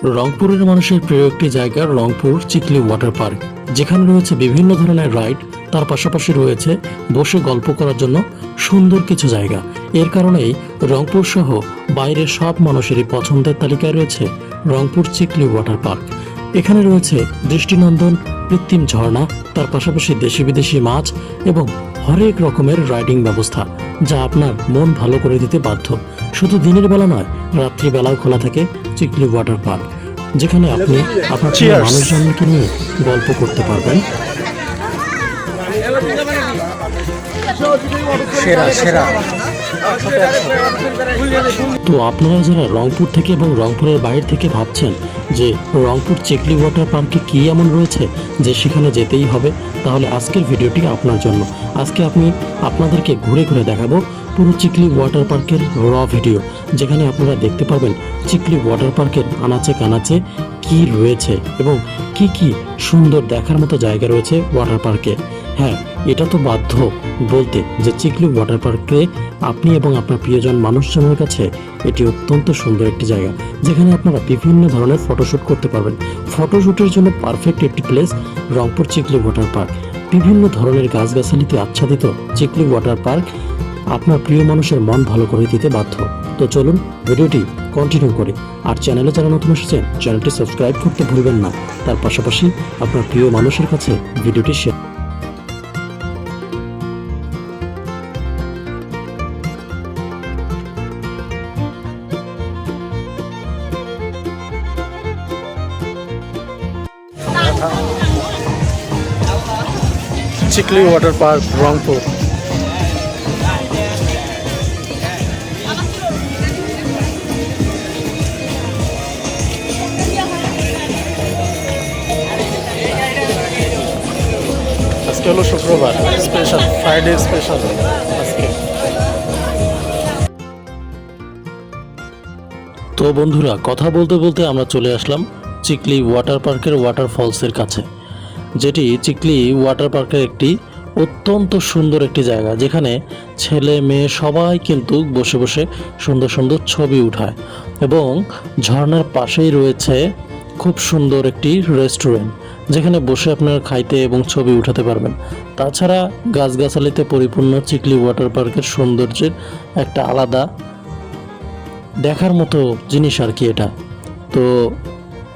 রংপুরের মানুষের প্রিয় একটি জায়গা রংপুর চিকলি ওয়াটার পার্ক, যেখানে রয়েছে বিভিন্ন ধরনের রাইড। তার পাশাপাশি রয়েছে বসে গল্প করার জন্য সুন্দর কিছু জায়গা। এর কারণেই রংপুর সহ বাইরের সব মানুষেরই পছন্দের তালিকায় রয়েছে রংপুর চিকলি ওয়াটার পার্ক। এখানে রয়েছে দৃষ্টিনন্দন কৃত্রিম ঝর্ণা, তার পাশাপাশি দেশি বিদেশি মাছ এবং হরেক রকমের রাইডিং ব্যবস্থা, যা আপনার মন ভালো করে দিতে বাধ্য। শুধু দিনের বেলা নয়, রাত্রিবেলাও খোলা থাকে চিকলি ওয়াটার পার্ক, যেখানে আপনি আপনার প্রিয় মানুষজনকে নিয়ে গল্প করতে পারবেন। তো আপনারা যারা রংপুর থেকে এবং রংপুরের বাইরে থেকে ভাবছেন যে রংপুর চিকলি ওয়াটার পার্কে কী এমন রয়েছে যে সেখানে যেতেই হবে, তাহলে আজকের ভিডিওটি আপনার জন্য। আজকে আপনাদেরকে ঘুরে ঘুরে দেখাবো পুরো চিকলি ওয়াটার পার্কের র ভিডিও, যেখানে আপনারা দেখতে পারবেন চিকলি ওয়াটার পার্কের আনাচে কানাচে কি রয়েছে এবং কি কি সুন্দর দেখার মতো জায়গা রয়েছে ওয়াটার পার্কে। হ্যাঁ, এটা তো বাধ্য বলতে যে চিকলি ওয়াটার পার্কে আপনি এবং আপনার প্রিয়জন মানুষজনের কাছে এটি অত্যন্ত সুন্দর একটি জায়গা, যেখানে আপনারা বিভিন্ন ধরনের ফটোশ্যুট করতে পারবেন। ফটোশ্যুটের জন্য পারফেক্ট একটি place Rangpur Chikli water park. বিভিন্ন ধরনের গাছগাছালিতে আচ্ছাদিত চিকলি ওয়াটার পার্ক আপনার প্রিয় মানুষের মন ভালো করে দিতে বাধ্য। তো চলুন ভিডিওটি কন্টিনিউ করি। আর চ্যানেলে যারা নতুন এসেছেন, চ্যানেলটি সাবস্ক্রাইব করতে ভুলবেন না। তার পাশাপাশি আপনার প্রিয় মানুষের কাছে ভিডিওটি share. Chikli water park Rangpur. আজকে হলো শুক্রবার, স্পেশাল ফ্রাইডে স্পেশাল আজকে। তো বন্ধুরা, কথা বলতে বলতে আমরা চলে আসলাম চিকলি ওয়াটার পার্কের ওয়াটারফলসের কাছে, যেটি চিকলি ওয়াটার পার্কের একটি অত্যন্ত সুন্দর একটি জায়গা, যেখানে ছেলে মেয়ে সবাই কিন্তু বসে বসে সুন্দর সুন্দর ছবি উঠায়। এবং ঝর্ণার পাশেই রয়েছে খুব সুন্দর একটি রেস্টুরেন্ট, যেখানে বসে আপনারা খাইতে এবং ছবি উঠাতে পারবেন। তাছাড়া গাছগাছালিতে পরিপূর্ণ চিকলি ওয়াটার পার্কের সৌন্দর্যের একটা আলাদা দেখার মতো জিনিস আর কি এটা। তো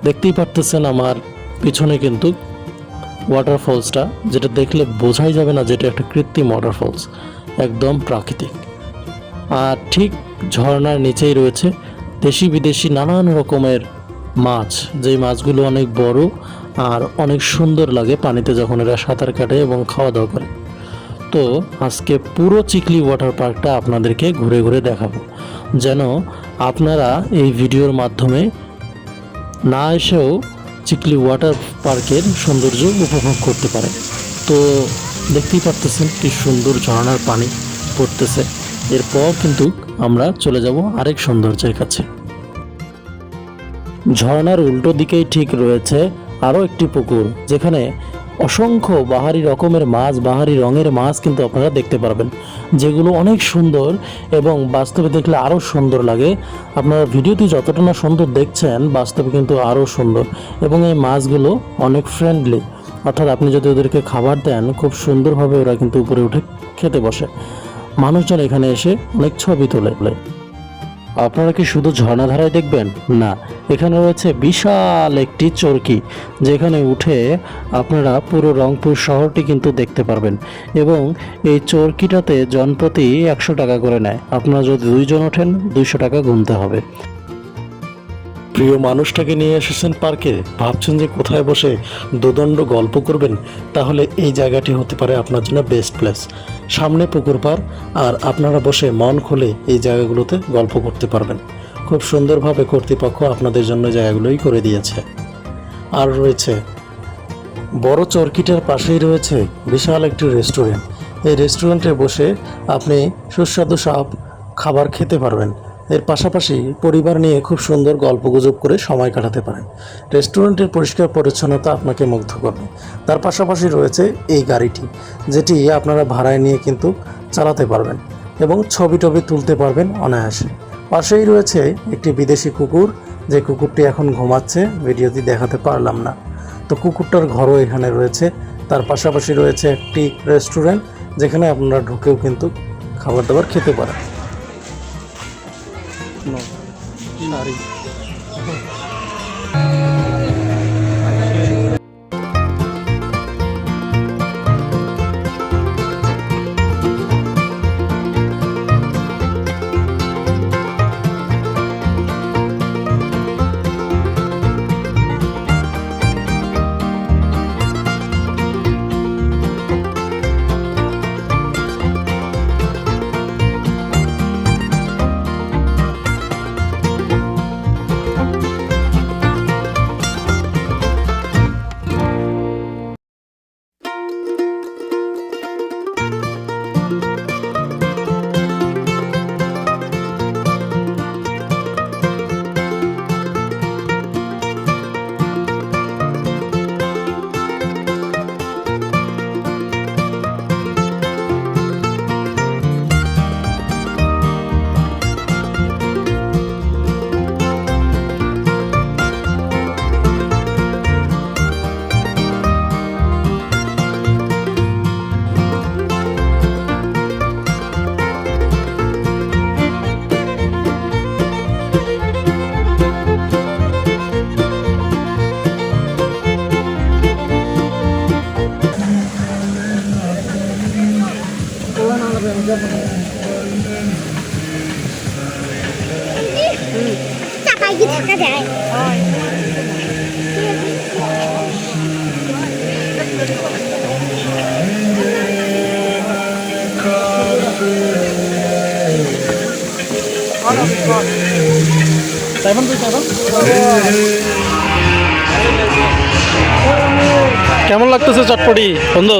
দেখতেই পারতেছেন আমার পিছনে কিন্তু ওয়াটারফলসটা, যেটা দেখলে বোঝাই যাবে না যেটা একটা কৃত্রিম ওয়াটারফলস, একদম প্রাকৃতিক। আর ঠিক ঝর্ণার নিচেই রয়েছে দেশি বিদেশি নানান রকমের মাছ, যেই মাছগুলো অনেক বড় আর অনেক সুন্দর লাগে পানিতে যখন এরা সাঁতার কাটে এবং খাওয়া দাওয়া করে। তো আজকে পুরো চিকলি ওয়াটার পার্কটা আপনাদেরকে ঘুরে ঘুরে দেখাবো, যেন আপনারা এই ভিডিওর মাধ্যমে না এসেও চিকলি ওয়াটার পার্কের সৌন্দর্য উপভোগ করতে পারে। তো দেখতেই পারতেছেন কি সুন্দর ঝর্ণার পানি পড়তেছে। এরপর কিন্তু আমরা চলে যাব আরেক সৌন্দর্যের কাছে। ঝর্ণার উল্টো দিকেই ঠিক রয়েছে আরও একটি পুকুর, যেখানে অসংখ্য বাহারি রকমের মাছ, বাহারি রঙের মাছ কিন্তু আপনারা দেখতে পারবেন, যেগুলো অনেক সুন্দর এবং বাস্তবে দেখলে আরও সুন্দর লাগে। আপনারা ভিডিওতে যতটা না সুন্দর দেখছেন, বাস্তবে কিন্তু আরও সুন্দর। এবং এই মাছগুলো অনেক ফ্রেন্ডলি, অর্থাৎ আপনি যদি ওদেরকে খাবার দেন, খুব সুন্দরভাবে ওরা কিন্তু উপরে উঠে খেতে বসে। মানুষজন এখানে এসে অনেক ছবি তোলে। আপনারা কি শুধু ঝর্ণাধারায় দেখবেন? না, এখানে রয়েছে বিশাল একটি চরকি, যেখানে উঠে আপনারা পুরো রংপুর শহরটি কিন্তু দেখতে পারবেন। এবং এই চরকিটাতে জনপ্রতি 100 টাকা করে নেয়। আপনারা যদি 2 জন ওঠেন, 200 টাকা গুনতে হবে। প্রিয় মানুষটাকে নিয়ে এসেছেন পার্কে, ভাবছেন যে কোথায় বসে দোদণ্ড গল্প করবেন, তাহলে এই জায়গাটি হতে পারে আপনার জন্য বেস্ট প্লেস। সামনে পুকুর পাড়, আর আপনারা বসে মন খুলে এই জায়গাগুলোতে গল্প করতে পারবেন। খুব সুন্দরভাবে কর্তৃপক্ষ আপনাদের জন্য জায়গাগুলোই করে দিয়েছে। আর রয়েছে বড় চরকিটার পাশেই রয়েছে বিশাল একটি রেস্টুরেন্ট। এই রেস্টুরেন্টে বসে আপনি সুস্বাদু সব খাবার খেতে পারবেন। এর পাশাপাশি পরিবার নিয়ে খুব সুন্দর গল্পগুজব করে সময় কাটাতে পারেন। রেস্টুরেন্টের পরিষ্কার পরিচ্ছন্নতা আপনাকে মুগ্ধ করবে। তার পাশাপাশি রয়েছে এই গাড়িটি, যেটি আপনারা ভাড়ায় নিয়ে কিন্তু চালাতে পারবেন এবং ছবি টবি তুলতে পারবেন অনায়াসে। পাশেই রয়েছে একটি বিদেশি কুকুর যে কুকুরটি এখন ঘুমাচ্ছে, ভিডিওটি দেখাতে পারলাম না। তো কুকুরটার ঘরও এখানে রয়েছে। তার পাশাপাশি রয়েছে একটি রেস্টুরেন্ট, যেখানে আপনারা ঢুকেও কিন্তু খাবার দাবার খেতে পারেন। চাকায় কি ধাক্কা দেয়? কেমন লাগতেছে চটপটি বন্ধু?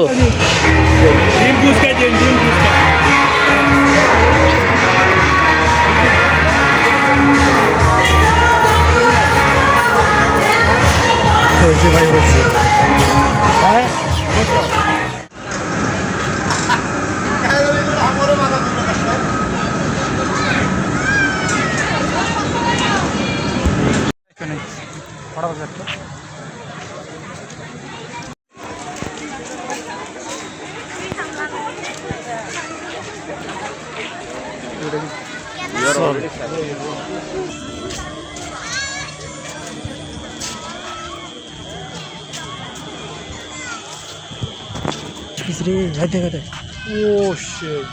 Oh shit.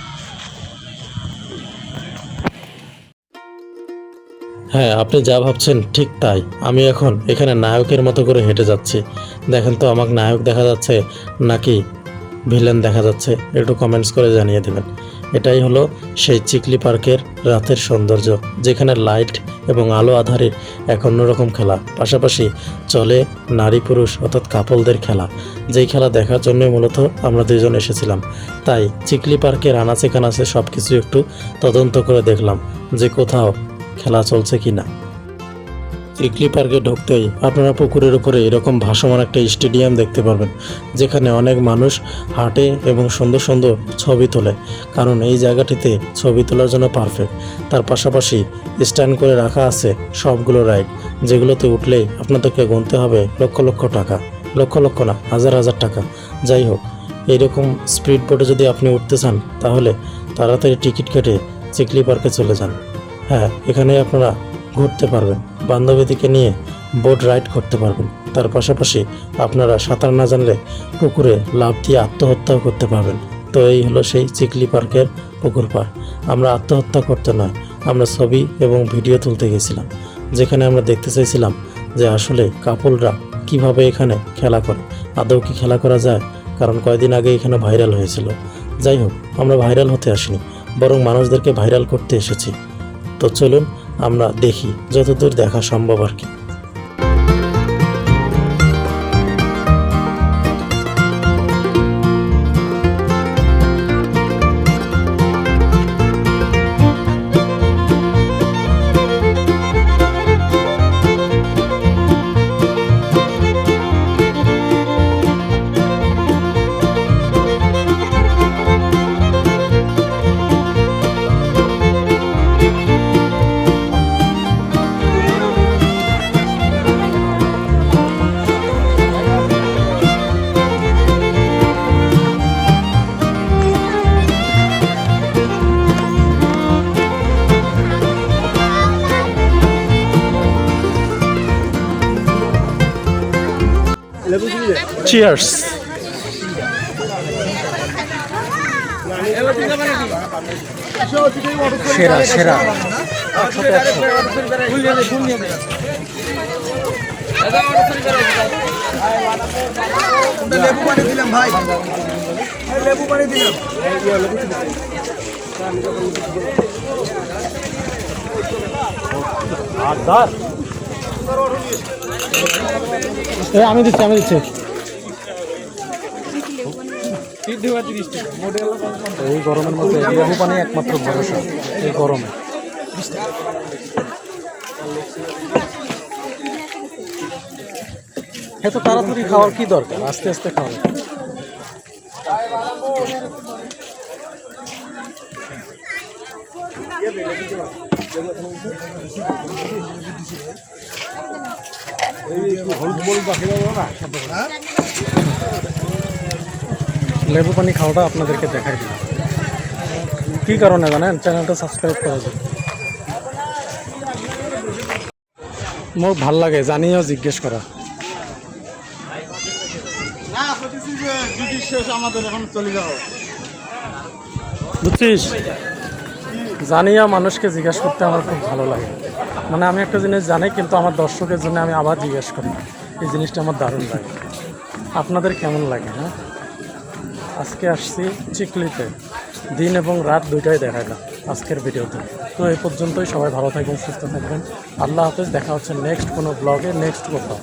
হ্যাঁ, আপনি যা ভাবছেন ঠিক তাই। আমি এখন এখানে নায়কের মতো করে হেঁটে যাচ্ছি। দেখেন তো আমাকে নায়ক দেখা যাচ্ছে নাকি ভিলেন দেখা যাচ্ছে, একটু কমেন্টস করে জানিয়ে দেবেন। এটাই হলো সেই চিকলি পার্কের রাতের সৌন্দর্য, যেখানে লাইট এবং আলো আধারের এক অন্যরকম খেলা, পাশাপাশি চলে নারী পুরুষ অর্থাৎ কাপলদের খেলা, যেই খেলা দেখার জন্য মূলত আমরা দুজন এসেছিলাম। তাই চিকলি পার্কের আনাচে কানাচে সব কিছু একটু তদন্ত করে দেখলাম যে কোথাও খেলা চলছে কিনা। চিকলি পার্কে ঢুকতেই আপনারা পুকুরের উপরে এরকম ভাসমান একটা স্টেডিয়াম দেখতে পারবেন, যেখানে অনেক মানুষ হাঁটে এবং সুন্দর সুন্দর ছবি তোলে, কারণ এই জায়গাটিতে ছবি তোলার জন্য পারফেক্ট। তার পাশাপাশি স্ট্যান্ড করে রাখা আছে সবগুলো রাইড, যেগুলোতে উঠলেই আপনাদেরকে গুনতে হবে লক্ষ লক্ষ টাকা, লক্ষ লক্ষ না, হাজার হাজার টাকা। যাই হোক, এইরকম স্পিড বোটে যদি আপনি উঠতে চান তাহলে তাড়াতাড়ি টিকিট কেটে চিকলি পার্কে চলে যান। হ্যাঁ, এখানে আপনারা ঘুরতে পারবেন, বান্ধবীদিকে নিয়ে বোট রাইড করতে পারবেন। তার পাশাপাশি আপনারা সাঁতার না জানলে পুকুরে লাফ দিয়ে আত্মহত্যাও করতে পারবেন। তো এই হলো সেই চিকলি পার্কের পুকুর পাড়। আমরা আত্মহত্যা করতে নয়, আমরা ছবি এবং ভিডিও তুলতে গেছিলাম, যেখানে আমরা দেখতে চাইছিলাম যে আসলে কাপলরা কিভাবে এখানে খেলা করে, আদৌ কি খেলা করা যায়, কারণ কয়েকদিন আগে এখানে ভাইরাল হয়েছিল। যাই হোক, আমরা ভাইরাল হতে আসিনি, বরং মানুষদেরকে ভাইরাল করতে এসেছি। তো চলুন আমরা দেখি যতদূর দেখা সম্ভব আর কি। চিয়ার্স। সেরা সেরা। লেবু পানি দিলাম ভাই, লেবু পানি দিলাম। আমি দিচ্ছি এই গরমের মধ্যে লেবু পানি একমাত্র ভরসা এই গরমে। এত তাড়াতাড়ি খাওয়ার কি দরকার, আস্তে আস্তে খাওয়া। লেবু পানি খাওয়াটা আপনাদেরকে দেখাই দিলাম। কি কারণে জানেন? চ্যানেলটা সাবস্ক্রাইব করা যায়। মোর ভাল লাগে জানিও জিজ্ঞেস করা। বুঝছিস, জানিয়া মানুষকে জিজ্ঞাসা করতে আমার খুব ভালো লাগে। মানে আমি একটা জিনিস জানি, কিন্তু আমার দর্শকের জন্য আমি আবার জিজ্ঞেস করি। এই জিনিসটা আমার দারুণ লাগে। আপনাদের কেমন লাগে? হ্যাঁ, আজকে আসছি চিকলিতে, দিন এবং রাত দুইটাই দেখাইলাম আজকের ভিডিওতে। তো এই পর্যন্তই, সবাই ভালো থাকবেন, সুস্থ থাকবেন। আল্লাহ হাফেজ। দেখা হচ্ছে নেক্সট কোনো ব্লগে, নেক্সট কোথাও।